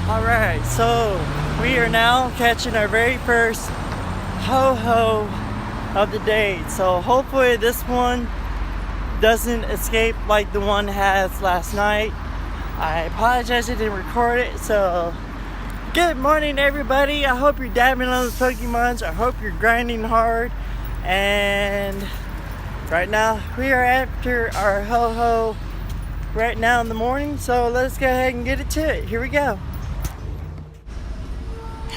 Alright, so we are now catching our very first ho-ho of the day. So hopefully this one doesn't escape like the one has last night. I apologize I didn't record it. So good morning everybody. I hope you're dabbing on the Pokemons. I hope you're grinding hard. And right now we are after our ho-ho right now in the morning. So let's go ahead and get it to it. Here we go.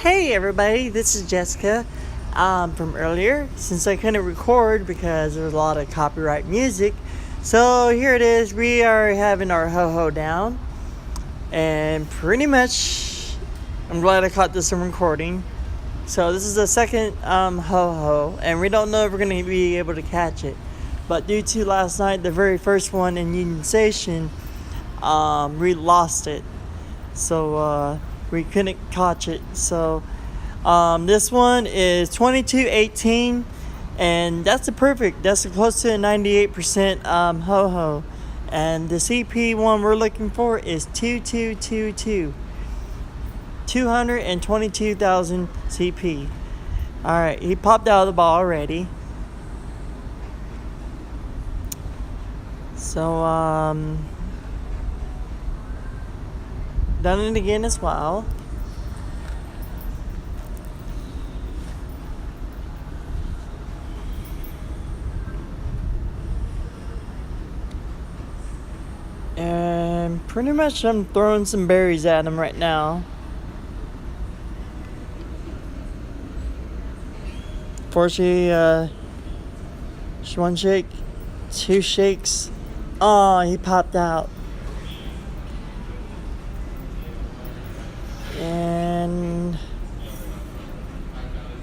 Hey everybody, this is Jessica from earlier, since I couldn't record because there was a lot of copyright music. So here it is, we are having our ho-ho down, and pretty much I'm glad I caught this in recording. So this is the second ho-ho, and we don't know if we're going to be able to catch it, but due to last night, the very first one in Union Station, we lost it. So we couldn't catch it. So this one is 2218, and that's close to a 98% ho-ho. And the CP one we're looking for is 2222, 222,000 CP. Alright, he popped out of the ball already. So done it again as well. And pretty much I'm throwing some berries at him right now. Fortunately, one shake, two shakes. Oh, he popped out. And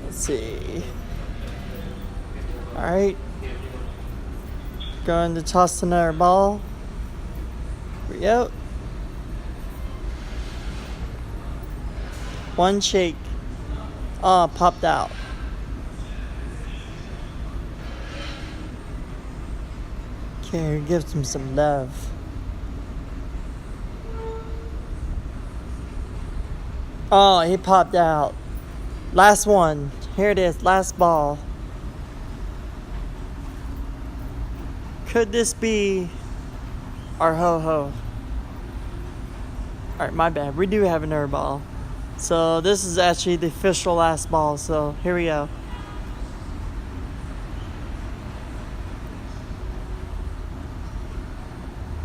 let's see. Alright. Going to toss another ball. Here we go. One shake. Oh, popped out. Okay, gives him some love. Oh, he popped out. Last one. Here it is. Last ball. Could this be our ho-ho? Alright, my bad. We do have another ball. So this is actually the official last ball. So here we go.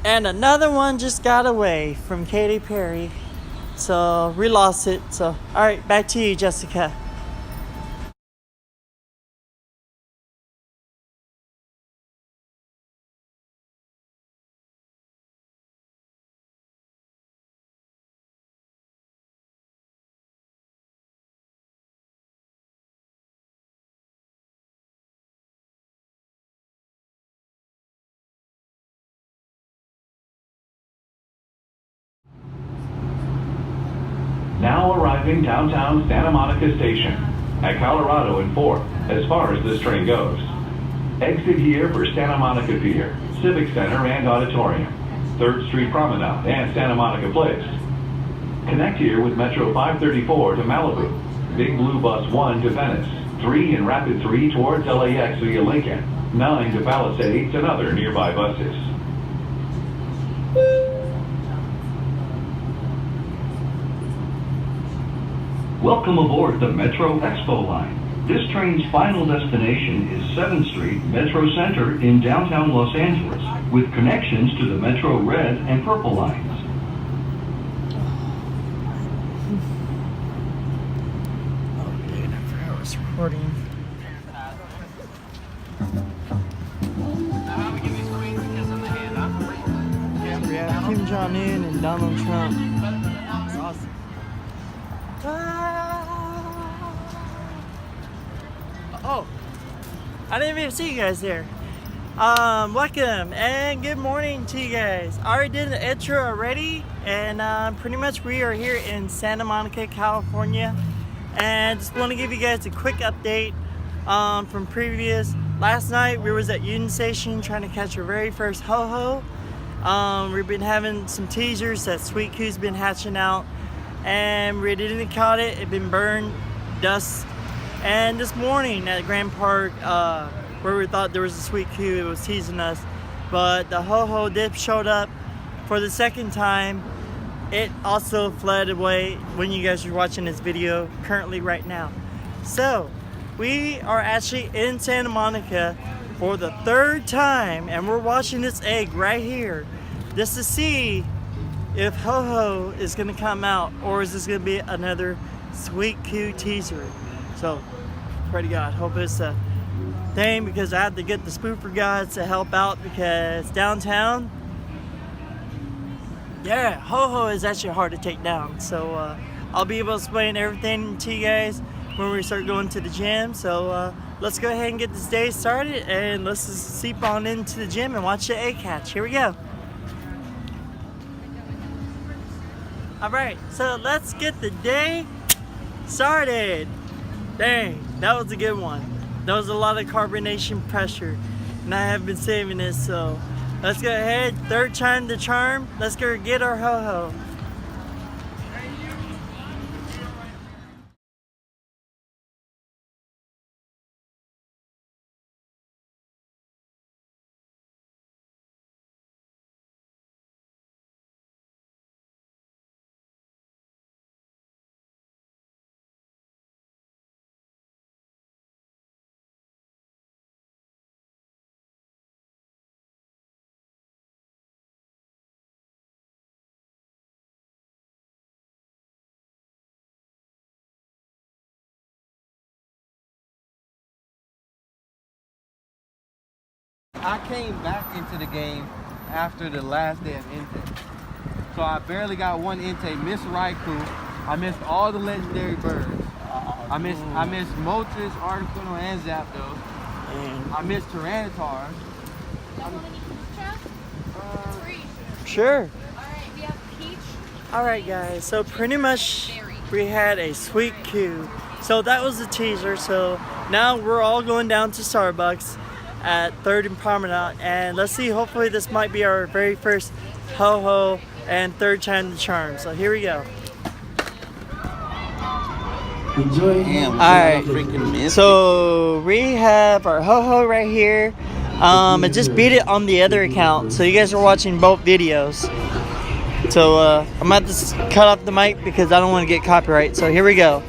And another one just got away from Katy Perry. So we lost it. So alright, back to you, Jessica. Now arriving downtown Santa Monica Station at Colorado and 4th, as far as this train goes. Exit here for Santa Monica Pier, Civic Center and Auditorium, 3rd Street Promenade and Santa Monica Place. Connect here with Metro 534 to Malibu, Big Blue Bus 1 to Venice, 3 and Rapid 3 towards LAX via Lincoln, 9 to Palisades and other nearby buses. Welcome aboard the Metro Expo line. This train's final destination is 7th Street, Metro Center in downtown Los Angeles, with connections to the Metro Red and Purple lines. Oh, dude, I forgot I was recording. We have Kim Jong-un and Donald Trump. That's awesome. Oh, I didn't even see you guys there. Welcome and good morning to you guys. I already did the intro already, and pretty much we are here in Santa Monica, California, and just want to give you guys a quick update from previous. Last night we was at Union Station trying to catch our very first ho-ho. We've been having some teasers that Sweet Q's been hatching out. and we didn't caught it. It been burned, dust. And this morning at Grand Park, where we thought there was a sweet Q, it was teasing us. But the ho-ho dip showed up for the second time. It also fled away when you guys are watching this video currently right now. So we are actually in Santa Monica for the third time, and we're watching this egg right here just to see if ho-ho is gonna come out, or is this gonna be another sweet Q teaser. So pray to God, hope it's a thing, because I have to get the spoofer guys to help out, because downtown, yeah, ho-ho is actually hard to take down. So I'll be able to explain everything to you guys when we start going to the gym. So let's go ahead and get this day started, and let's just seep on into the gym and watch the egg hatch. Here we go. All right, so let's get the day started. Dang, that was a good one. That was a lot of carbonation pressure, and I have been saving this. So let's go ahead, third time the charm. Let's go get our ho-ho. I came back into the game after the last day of intake. So I barely got one intake. Missed Raikou. I missed all the legendary birds. I missed Moltres, Articuno, and Zapdos. I missed Tyranitar. Sure. Alright, we have peach. Alright guys, so pretty much we had a sweet Q. So that was the teaser. So now we're all going down to Starbucks at 3rd and Promenade, and let's see, hopefully this might be our very first ho-ho and third time the charm. So here we go. Alright, so we have our ho-ho right here. I just beat it on the other account, so you guys are watching both videos. So I'm about to cut off the mic because I don't want to get copyright. So here we go.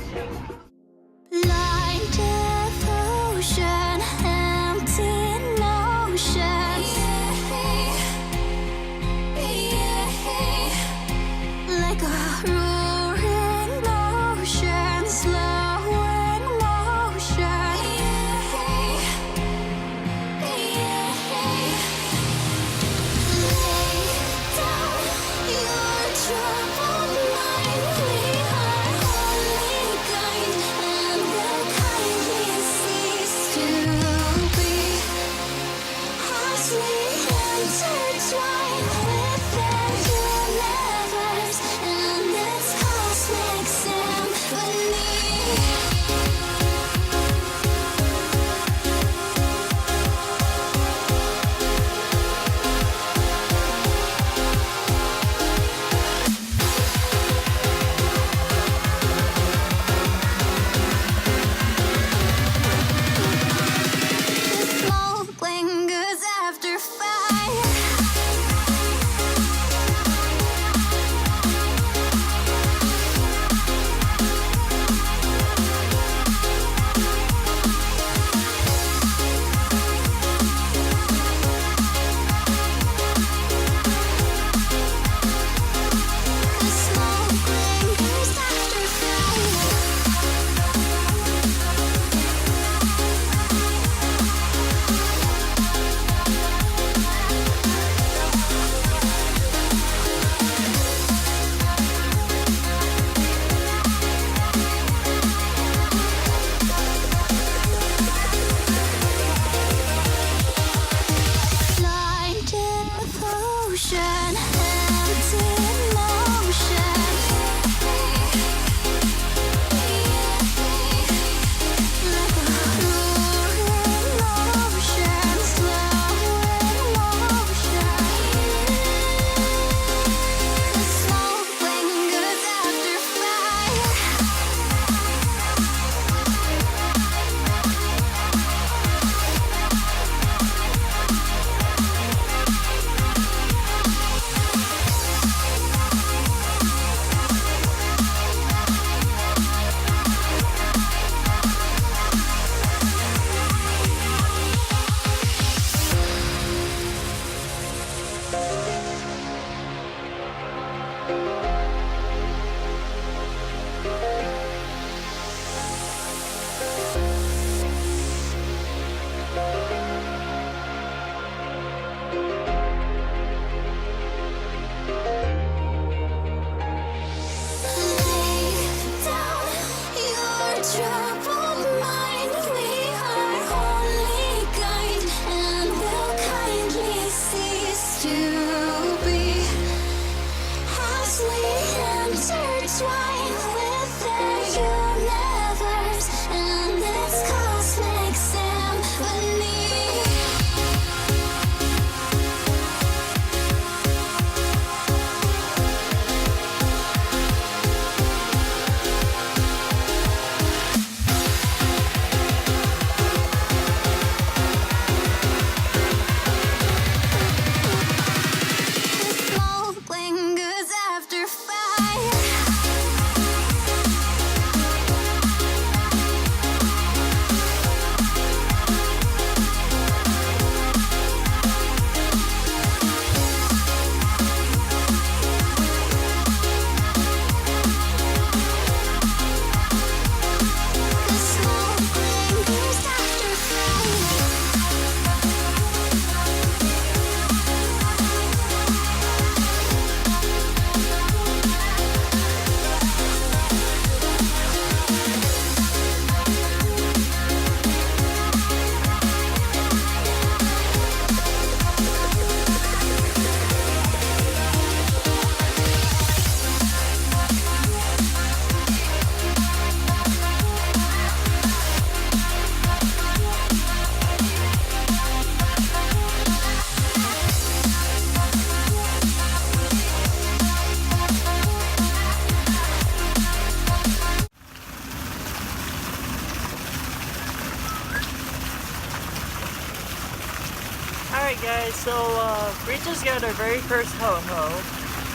Alright guys, so we just got our very first ho-ho,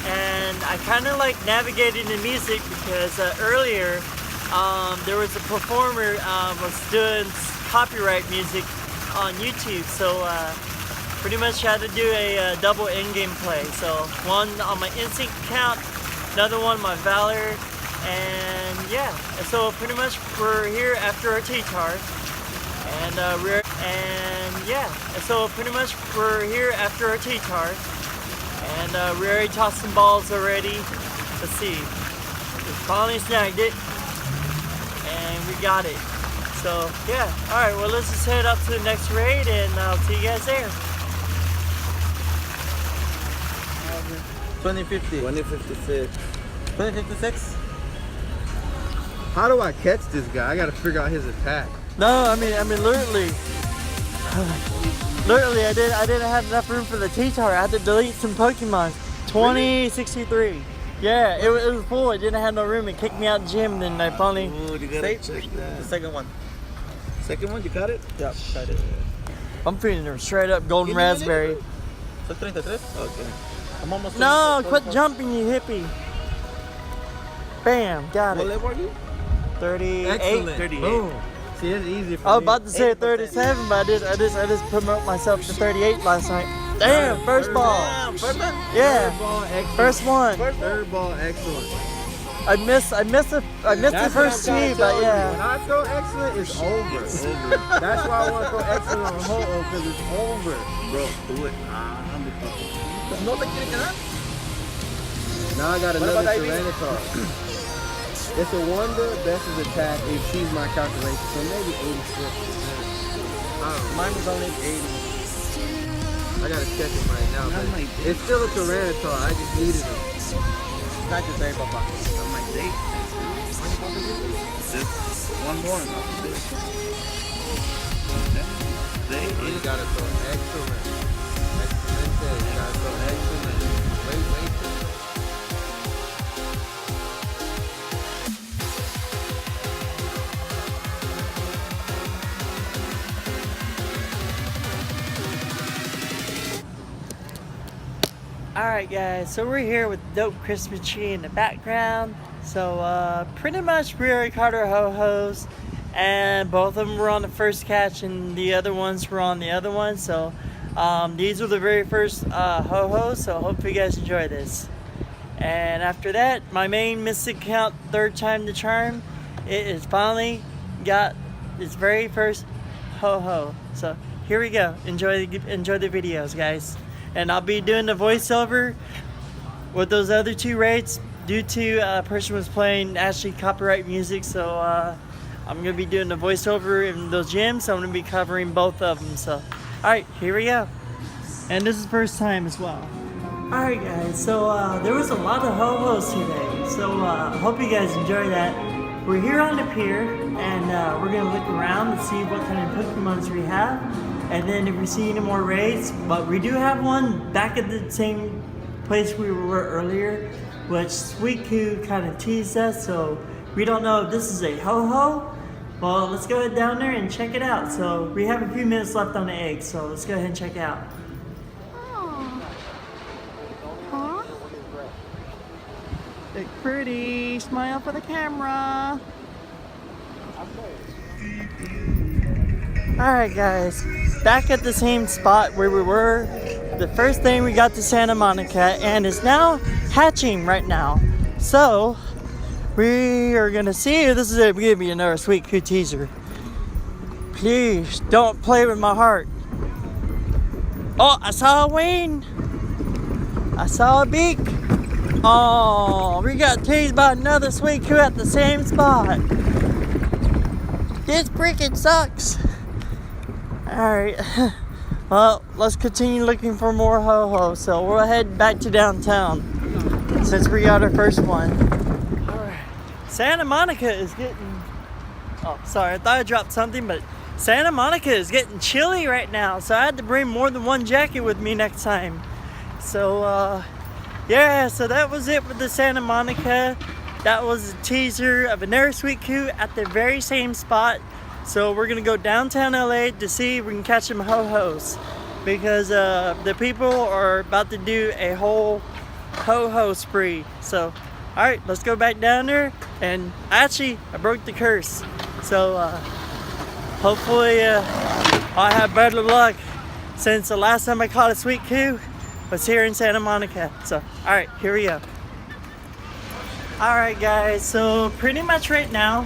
and I kind of like navigating the music because earlier there was a performer was doing copyright music on YouTube, so pretty much had to do a double in-game play. So one on my Instinct account, another one my Valor, and yeah, so pretty much we're here after our T-Tar, and we already tossed some balls already. Let's see, we finally snagged it, and we got it. So yeah, alright, well let's just head up to the next raid and I'll see you guys there. 2050. 2056. 2056? How do I catch this guy? I gotta figure out his attack. No, I mean literally, I didn't have enough room for the T-Tar. I had to delete some Pokemon. 2063. Yeah, it was full. It didn't have no room. It kicked me out of the gym, and then I finally. Ooh, you gotta check that. The second one. Second one, you got it? Yep, got it. I'm feeding her straight up golden raspberry. So 33? Okay. I'm almost. No, quit jumping, you hippie. Bam, got What it. level are you? 38. Excellent. 38. Boom. See, it's easy for I was me. about to say 37, but I just promote myself to 38 last night. Damn, first ball. Damn, first one? Yeah, Third ball, excellent. first one. Third ball, excellent. I missed the first tee, but When yeah. I throw excellent, it's over. That's why I want to throw excellent on ho-oh, because it's over. Bro, do it. I'm the fucking. No te quiere quedar? Now I got another Tyranitar. It's a wonder Bess's attack exceeds my calculation, so maybe 86. Mine was only 80. I gotta check it right now, but it's still a Tyranitar. I just needed it. Not just say, Papa. I'm like, just one more. You gotta throw excellent. Excellent. You gotta throw excellent. Wait. Alright guys, so we're here with Dope Christmas Tree in the background. So pretty much we already caught our ho-hos, and both of them were on the first catch and the other ones were on the other one. So these were the very first ho-hos, so hope you guys enjoy this. And after that, my main Mystic account, third time the charm, it has finally got its very first ho-ho. So here we go, enjoy the videos guys. And I'll be doing the voiceover with those other two raids due to a person was playing actually copyright music. So I'm going to be doing the voiceover in those gyms. So I'm going to be covering both of them. So, alright, here we go. And this is first time as well. Alright guys, so there was a lot of ho-hos today. So I hope you guys enjoy that. We're here on the pier and we're going to look around and see what kind of Pokemons we have. And then if we see any more raids, but we do have one back at the same place we were earlier, which Suicune kind of teased us, so we don't know if this is a ho-ho. Well, let's go ahead down there and check it out. So we have a few minutes left on the egg, so let's go ahead and check it out. Huh? Look pretty, smile for the camera. Alright guys, back at the same spot where we were. The first thing we got to Santa Monica, and it's now hatching right now. So we are gonna see if this is it. Give me another Suicune teaser. Please don't play with my heart. Oh, I saw a wing. I saw a beak. Oh, we got teased by another Suicune at the same spot. This freaking sucks. Alright, well, let's continue looking for more ho-ho. So we'll head back to downtown since we got our first one. Alright, Santa Monica is getting, oh sorry, I thought I dropped something, but Santa Monica is getting chilly right now, so I had to bring more than one jacket with me next time. So yeah, so that was it with the Santa Monica. That was a teaser of another Suicune at the very same spot. So we're gonna go downtown LA to see if we can catch some ho-hos. because the people are about to do a whole ho-ho spree. So, all right, let's go back down there. And actually, I broke the curse. So, hopefully, I'll have better luck since the last time I caught a sweet coup was here in Santa Monica. So, all right, here we go. All right, guys, so pretty much right now,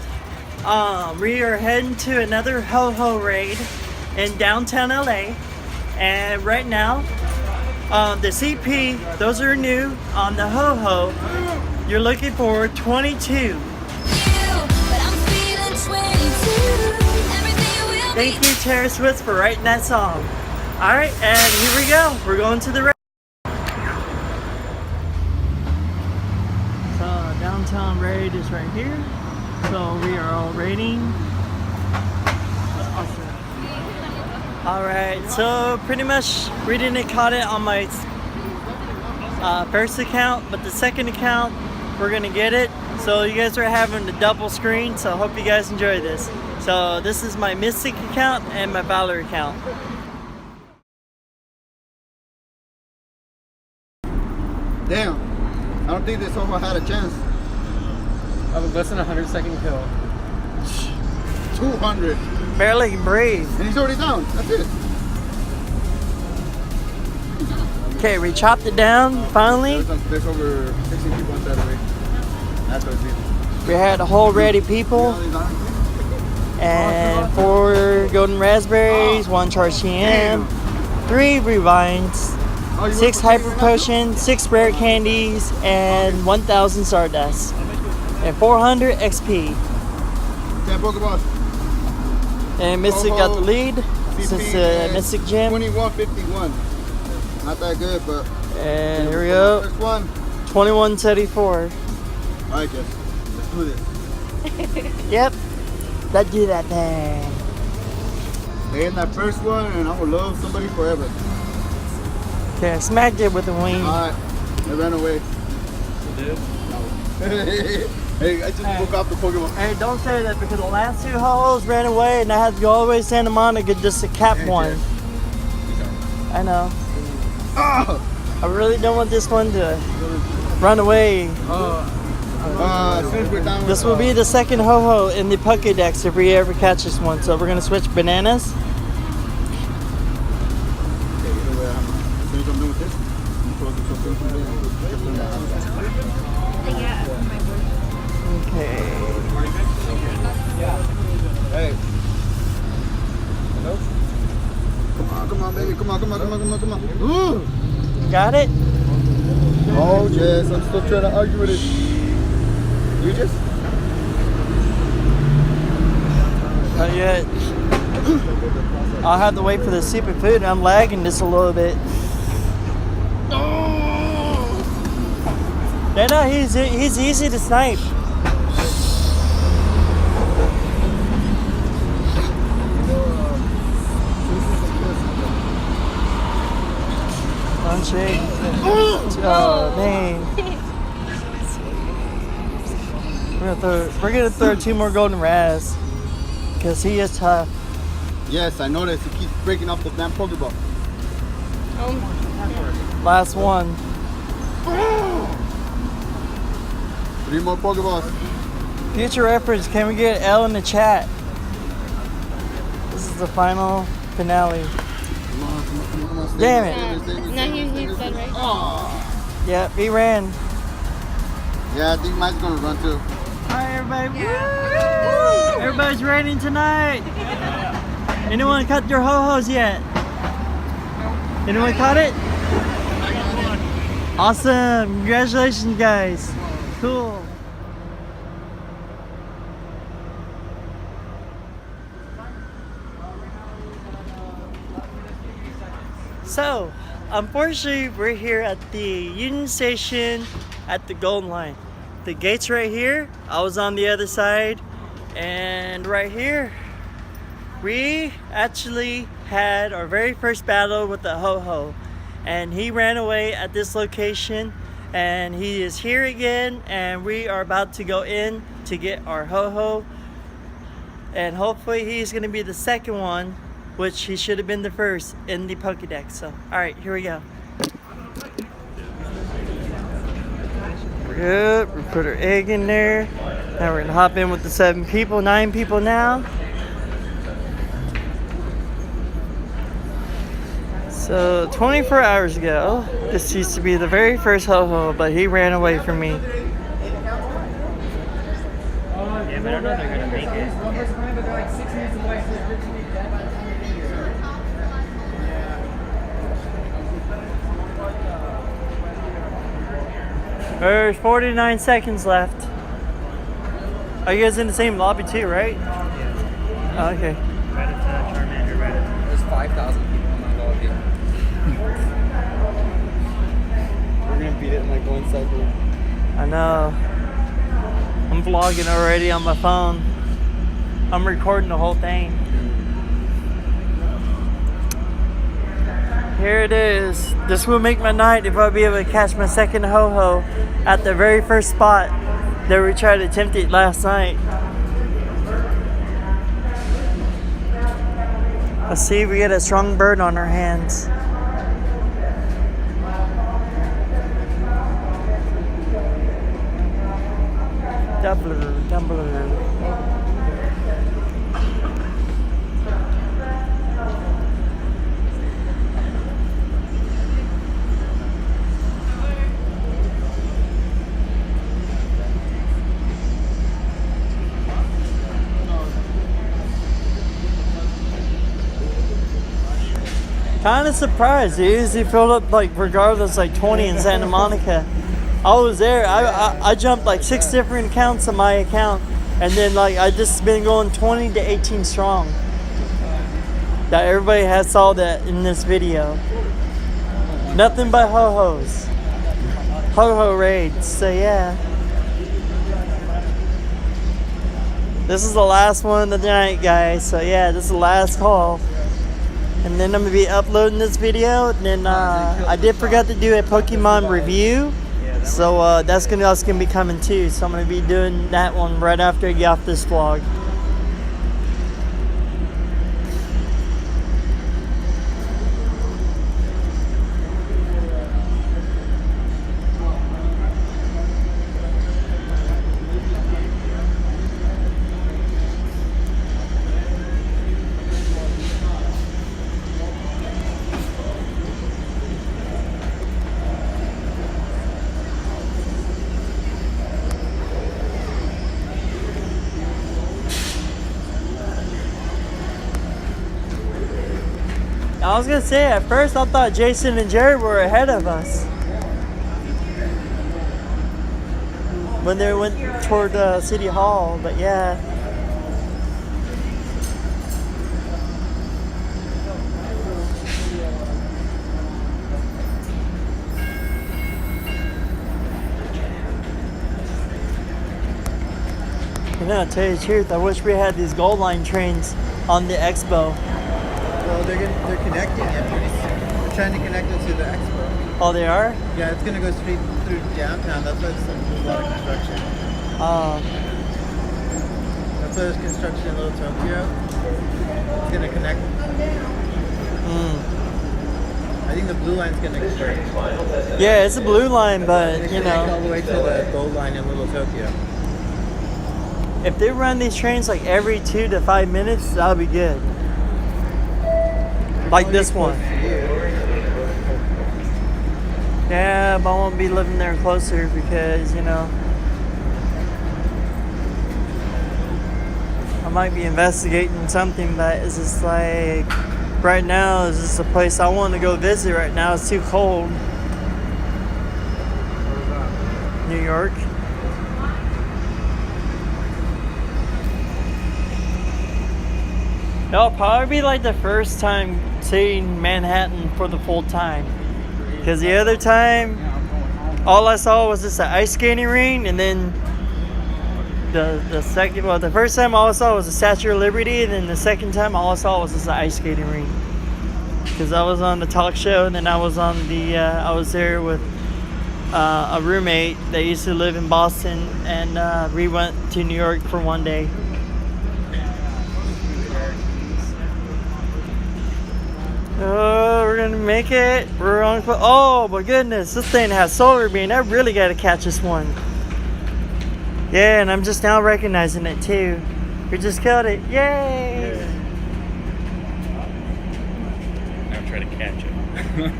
we are heading to another ho-ho raid in downtown LA. And right now, the CP, those are new. On the ho-ho, you're looking for 22. Thank you, Taylor Swift, for writing that song. All right, and here we go. We're going to the raid. So downtown raid is right here. So we are all raiding. All right, so pretty much we didn't caught it on my first account, but the second account we're gonna get it. So you guys are having the double screen. So I hope you guys enjoy this. So this is my Mystic account and my Valor account. Damn, I don't think this Ojo had a chance. I was less than 100-second kill. 200. Barely can breathe. And he's already down. That's it. Okay, we chopped it down finally. There's over 16 people on Saturday. That's what it's We had a whole ready people. And 4 golden raspberries, 1 charged TM, 3 rewinds, 6 hyper potions, 6 rare candies, and 1,000 stardust, and 400 XP. 10 Pokeballs. And Mystic got the lead since Mystic Gym. 2151. Not that good, but. And here we go. First one. 2174. Alright, Jess. Let's do this. Yep. Let's do that thing. They in that first one, and I will love somebody forever. Okay, I smacked it with a wing. Alright. They ran away. You did? Hey, I just broke off the Pokemon. Hey, don't say that because the last 2 holes ran away and I had to go all the way to Santa Monica just to cap one. I know. Oh! I really don't want this one to run away. As soon as we're done with, This will be the second ho-ho in the Pokédex if we ever catch this one. So we're going to switch bananas. As soon as I'm done with this, I'm supposed to something from there. Okay. Hey. Hello? Come on, baby. Come on. Ooh! Got it? Oh, Jess, I'm still trying to argue with it. You just? Not yet. I'll have to wait for the stupid food. I'm lagging just a little bit. No, he's easy to snipe. Don't shake. Oh, dang. We're gonna throw 2 more golden raz because he is tough. Yes, I noticed. He keeps breaking up the damn Pokeball. Last one. 3 more Pokeballs. Future reference, can we get L in the chat? This is the final finale. Come on. Damn it. No, he said right. Oh. Yep, he ran. Yeah, I think mine's gonna run too. Alright, everybody. Woo! Everybody's raining tonight. Anyone cut your ho-hos yet? Anyone caught it? Awesome. Congratulations, guys. Cool. So, unfortunately, we're here at the Union Station at the Golden Line. The gate's right here. I was on the other side. And right here, we actually had our very first battle with the ho-ho. And he ran away at this location. And he is here again. And we are about to go in to get our ho-ho. And hopefully he's going to be the second one which he should have been the first in the Pokédex. So, alright, here we go. We're good. We put our egg in there. Now we're gonna hop in with the 7 people, 9 people now. So 24 hours ago, this used to be the very first Ho-Ho, but he ran away from me. Yeah, but I don't know if they're gonna make it. There's 49 seconds left. Are you guys in the same lobby too, right? Yeah. Oh, okay. Rattata, Charmander, Rattata. There's 5,000 people in my lobby. We're gonna beat it in like 1 second. I know. I'm vlogging already on my phone. I'm recording the whole thing. Here it is. This will make my night if I'll be able to catch my second Ho-Ho at the very first spot that we tried to attempt it last night. Let's see if we get a strong bird on our hands. Dumbler. Kind of surprised. They usually filled up like regardless like 20 in Santa Monica. I was there. I jumped like 6 different accounts on my account, and then like I just been going 20 to 18 strong. That everybody has saw that in this video. Nothing but Ho-Hos. Ho-Ho raids. So yeah. This is the last one of the night, guys. So yeah, this is the last call. And then I'm going to be uploading this video. And then I did forget to do a Pokemon review. So that's gonna be coming too. So I'm going to be doing that one right after I get off this vlog. I was gonna say, at first I thought Jason and Jerry were ahead of us when they went toward City Hall, but yeah. You know, to tell you the truth, I wish we had these gold line trains on the expo. Well, they're connecting it. They're trying to connect it to the expo. Oh, they are? Yeah, it's gonna go straight through downtown. That's why there's a lot of construction. That's why there's construction in Little Tokyo. It's gonna connect. I think the blue line's gonna connect. Yeah, it's a blue line, but you Connect all know, the way to the gold line in Little Tokyo. if they run these trains like every 2 to 5 minutes, that'll be good. Like this one. Yeah, but I won't be living there closer because, you know, I might be investigating something, but it's just like, right now, it's just a place I want to go visit right now. It's too cold. New York. It'll probably be like the first time seeing Manhattan for the full time. Because the other time, all I saw was just an ice skating ring, and then the first time all I saw was the Statue of Liberty, and then the second time all I saw was just an ice skating ring. Because I was on the talk show, and then I was on I was there with a roommate that used to live in Boston, and we went to New York for one day. Oh, we're gonna make it. We're on. Oh my goodness, this thing has solar beam. I really gotta catch this one. Yeah, and I'm just now recognizing it too. We just killed it. Yay! Now try to catch it.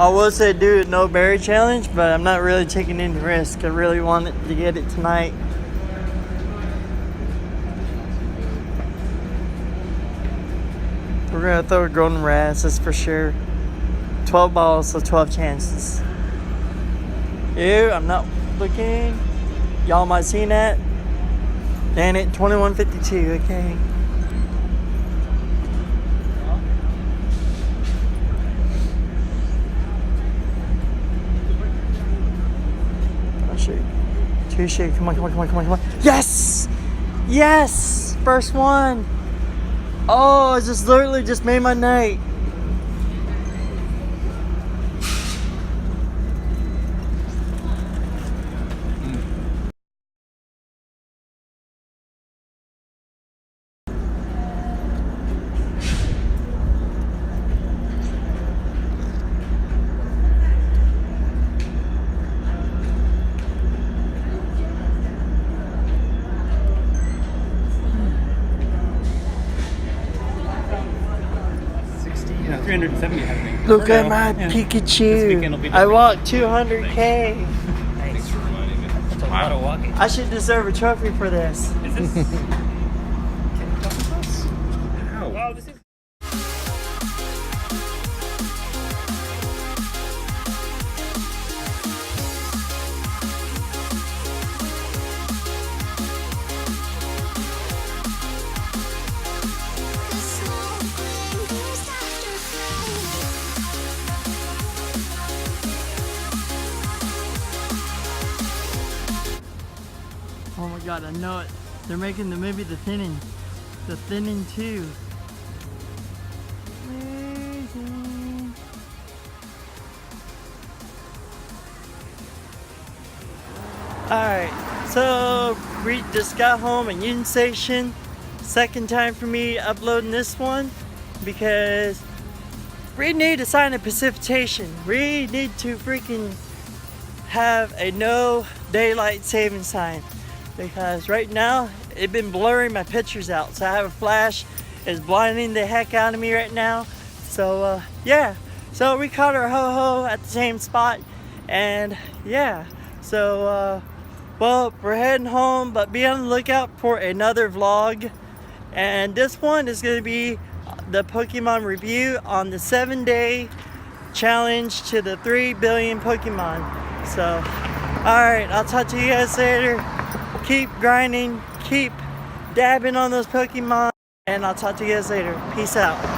I will say do it no berry challenge, but I'm not really taking any risk. I really wanted to get it tonight. We're gonna throw a golden razz, that's for sure. 12 balls, so 12 chances. Ew, I'm not looking. Y'all might seen that. Damn it, 2152, okay. Oh shoot. Two shoot, come on, come on, come on, come on, come on. Yes! Yes! First one! Oh, it just literally just made my night. Yeah, 370 I think. Look at So, my yeah. This weekend will be Pikachu. I different. walked 200K. Thanks for reminding me. That's a lot of walking. I should deserve a trophy for this. Is this? Can you talk to us? Wow. Wow, this is. Oh my god, I know it. They're making the movie The Thinning. The Thinning 2. Amazing. Alright, so we just got home at Union Station. Second time for me uploading this one because we need to sign a precipitation. We need to freaking have a no daylight saving sign because right now it's been blurring my pictures out. So I have a flash, it's blinding the heck out of me right now. So yeah, so we caught our ho-ho at the same spot, and yeah, so well, we're heading home, but be on the lookout for another vlog, and this one is going to be the Pokemon review on the 7-day challenge to the 3 billion Pokemon. So alright, I'll talk to you guys later. Keep grinding, keep dabbing on those Pokemon, and I'll talk to you guys later. Peace out.